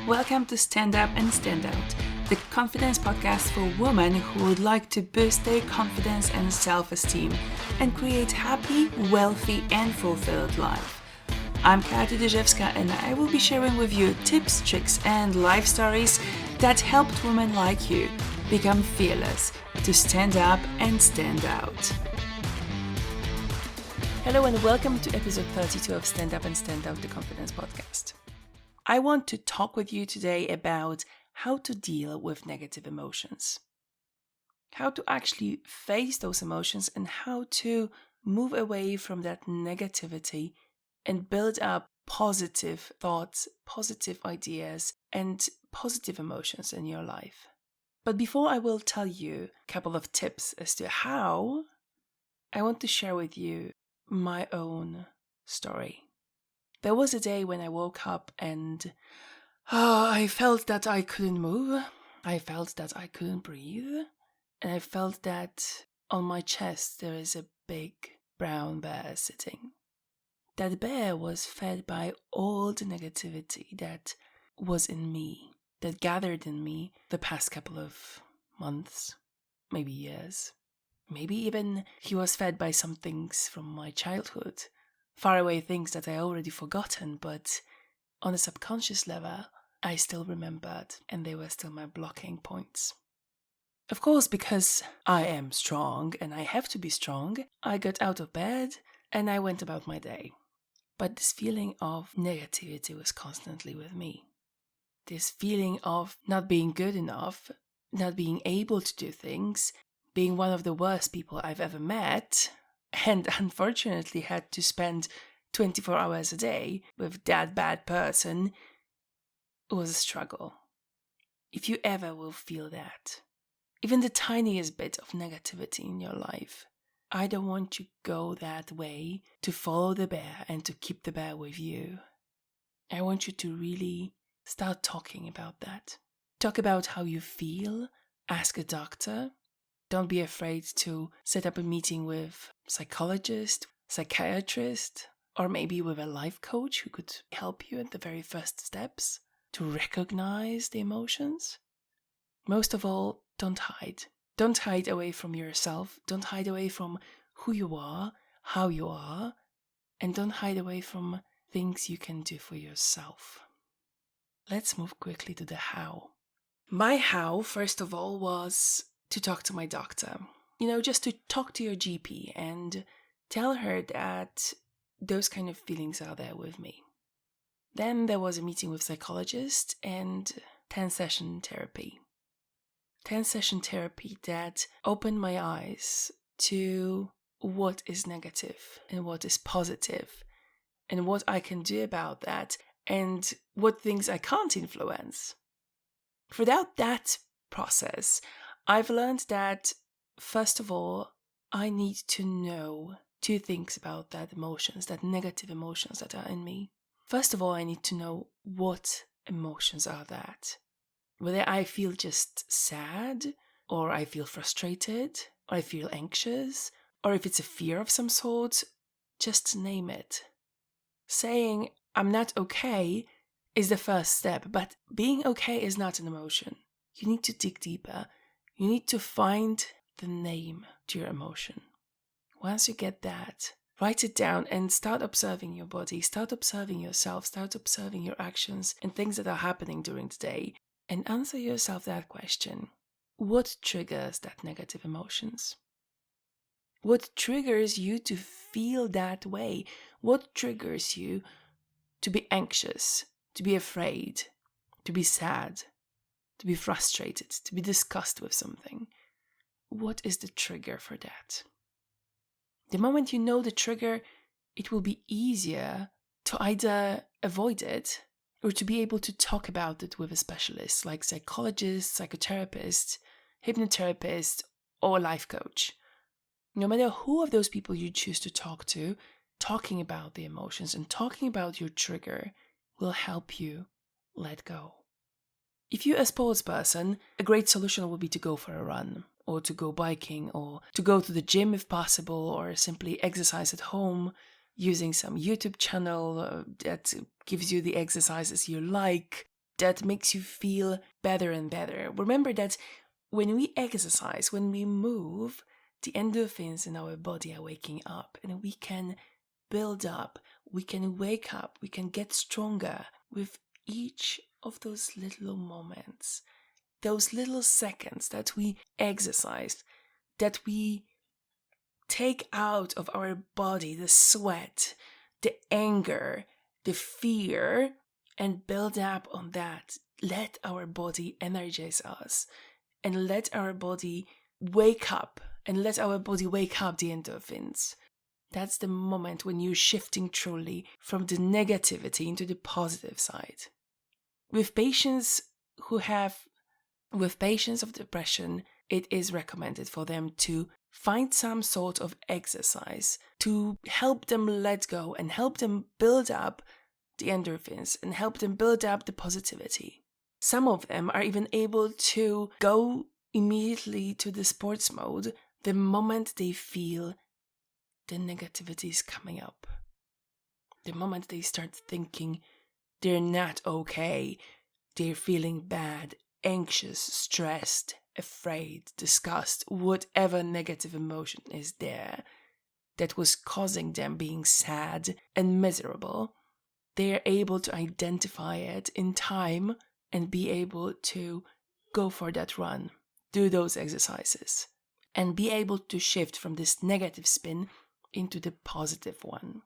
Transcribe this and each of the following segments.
Welcome to Stand Up and Stand Out, the confidence podcast for women who would like to boost their confidence and self-esteem and create happy, wealthy and fulfilled life. I'm Katia Dejewska and I will be sharing with you tips, tricks and life stories that helped women like you become fearless, to stand up and stand out. Hello and welcome to episode 32 of Stand Up and Stand Out, the confidence podcast. I want to talk with you today about how to deal with negative emotions. How to actually face those emotions and how to move away from that negativity and build up positive thoughts, positive ideas, and positive emotions in your life. But before I will tell you a couple of tips as to how, I want to share with you my own story. There was a day when I woke up and I felt that I couldn't move. I felt that I couldn't breathe. And I felt that on my chest there is a big brown bear sitting. That bear was fed by all the negativity that was in me, that gathered in me the past couple of months, maybe years. Maybe even he was fed by some things from my childhood. Faraway things that I already forgotten, but on a subconscious level, I still remembered, and they were still my blocking points. Of course, because I am strong and I have to be strong, I got out of bed and I went about my day. But this feeling of negativity was constantly with me. This feeling of not being good enough, not being able to do things, being one of the worst people I've ever met, and unfortunately had to spend 24 hours a day with that bad person, was a struggle. If you ever will feel that, even the tiniest bit of negativity in your life, I don't want you to go that way to follow the bear and to keep the bear with you. I want you to really start talking about that. Talk about how you feel, ask a doctor. Don't be afraid to set up a meeting with a psychologist, psychiatrist, or maybe with a life coach who could help you at the very first steps to recognize the emotions. Most of all, don't hide. Don't hide away from yourself. Don't hide away from who you are, how you are, and don't hide away from things you can do for yourself. Let's move quickly to the how. My how, first of all, was to talk to my doctor. Just to talk to your GP and tell her that those kind of feelings are there with me. Then there was a meeting with psychologist and 10-session therapy. 10-session therapy that opened my eyes to what is negative and what is positive and what I can do about that and what things I can't influence. Without that process, I've learned that, first of all, I need to know two things about that emotions, that negative emotions that are in me. First of all, I need to know what emotions are that. Whether I feel just sad, or I feel frustrated, or I feel anxious, or if it's a fear of some sort, just name it. Saying I'm not okay is the first step, but being okay is not an emotion. You need to dig deeper. You need to find the name to your emotion. Once you get that, write it down and start observing your body, start observing yourself, start observing your actions and things that are happening during the day, and answer yourself that question. What triggers that negative emotions? What triggers you to feel that way? What triggers you to be anxious, to be afraid, to be sad, to be frustrated, to be disgusted with something? What is the trigger for that? The moment you know the trigger, it will be easier to either avoid it or to be able to talk about it with a specialist like psychologist, psychotherapist, hypnotherapist, or life coach. No matter who of those people you choose to talk to, talking about the emotions and talking about your trigger will help you let go. If you're a sports person, a great solution would be to go for a run, or to go biking, or to go to the gym if possible, or simply exercise at home using some YouTube channel that gives you the exercises you like. that makes you feel better and better. Remember that when we exercise, when we move, the endorphins in our body are waking up, and we can build up, we can wake up, we can get stronger with each of those little moments, those little seconds that we exercise, that we take out of our body the sweat, the anger, the fear, and build up on that. Let our body energize us, and let our body wake up, and let our body wake up the endorphins. That's the moment when you're shifting truly from the negativity into the positive side. With patients of depression, it is recommended for them to find some sort of exercise to help them let go and help them build up the endorphins and help them build up the positivity. Some of them are even able to go immediately to the sports mode the moment they feel the negativity is coming up. The moment they start thinking they're not okay, they're feeling bad, anxious, stressed, afraid, disgust, whatever negative emotion is there that was causing them being sad and miserable, they are able to identify it in time and be able to go for that run, do those exercises, and be able to shift from this negative spin into the positive one.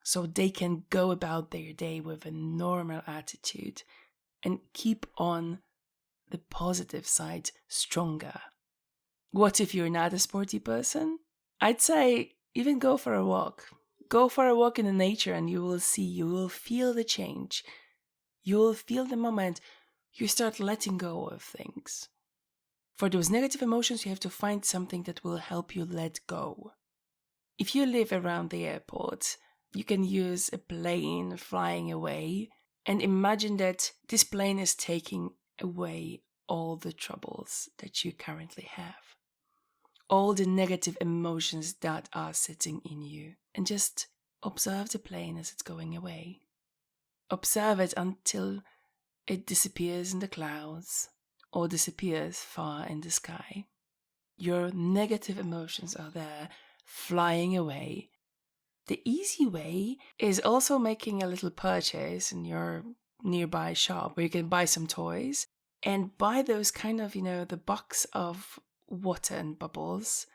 So they can go about their day with a normal attitude and keep on the positive side stronger. What if you're not a sporty person? I'd say even go for a walk. Go for a walk in the nature and you will feel the change. You will feel the moment you start letting go of things. For those negative emotions, you have to find something that will help you let go. If you live around the airport, you can use a plane flying away and imagine that this plane is taking away all the troubles that you currently have, all the negative emotions that are sitting in you, and just observe the plane as it's going away. Observe it until it disappears in the clouds or disappears far in the sky. Your negative emotions are there, flying away. The easy way is also making a little purchase in your nearby shop where you can buy some toys and buy those kind of, the box of water and bubbles.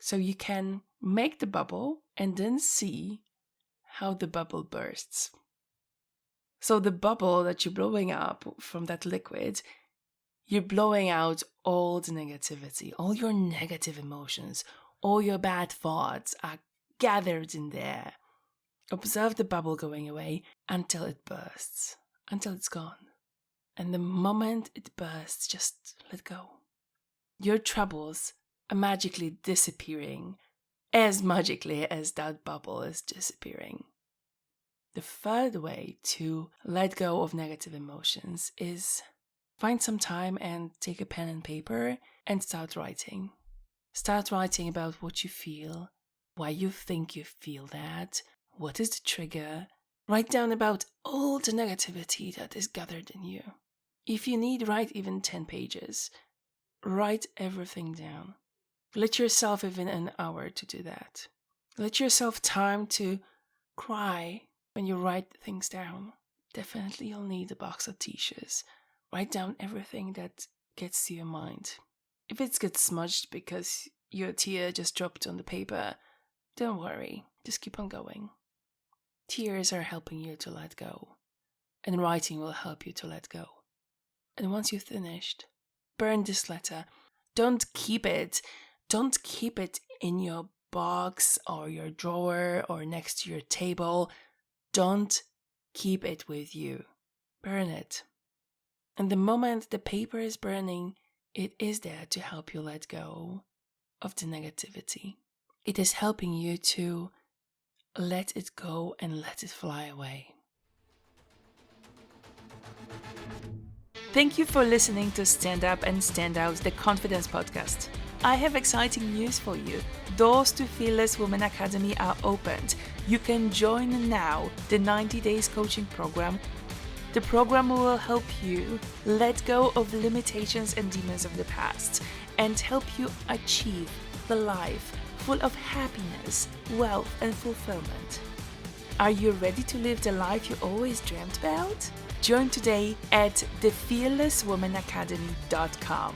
So you can make the bubble and then see how the bubble bursts. So the bubble that you're blowing up from that liquid, you're blowing out all the negativity, all your negative emotions, all your bad thoughts are gathered in there. Observe the bubble going away until it bursts, until it's gone. And the moment it bursts, just let go. Your troubles are magically disappearing, as magically as that bubble is disappearing. The third way to let go of negative emotions is find some time and take a pen and paper and start writing. Start writing about what you feel, why you think you feel that, what is the trigger. Write down about all the negativity that is gathered in you. If you need, write even 10 pages. Write everything down. Let yourself even an hour to do that. Let yourself time to cry when you write things down. Definitely you'll need a box of tissues. Write down everything that gets to your mind. If it gets smudged because your tear just dropped on the paper, don't worry, just keep on going. Tears are helping you to let go, and writing will help you to let go. And once you've finished, burn this letter. Don't keep it in your box or your drawer or next to your table. Don't keep it with you. Burn it. And the moment the paper is burning, it is there to help you let go of the negativity. It is helping you to let it go and let it fly away. Thank you for listening to Stand Up and Stand Out, the Confidence Podcast. I have exciting news for you. Doors to Fearless Women Academy are opened. You can join now the 90 days coaching program The program will help you let go of limitations and demons of the past and help you achieve the life full of happiness, wealth, and fulfillment. Are you ready to live the life you always dreamt about? Join today at thefearlesswomanacademy.com.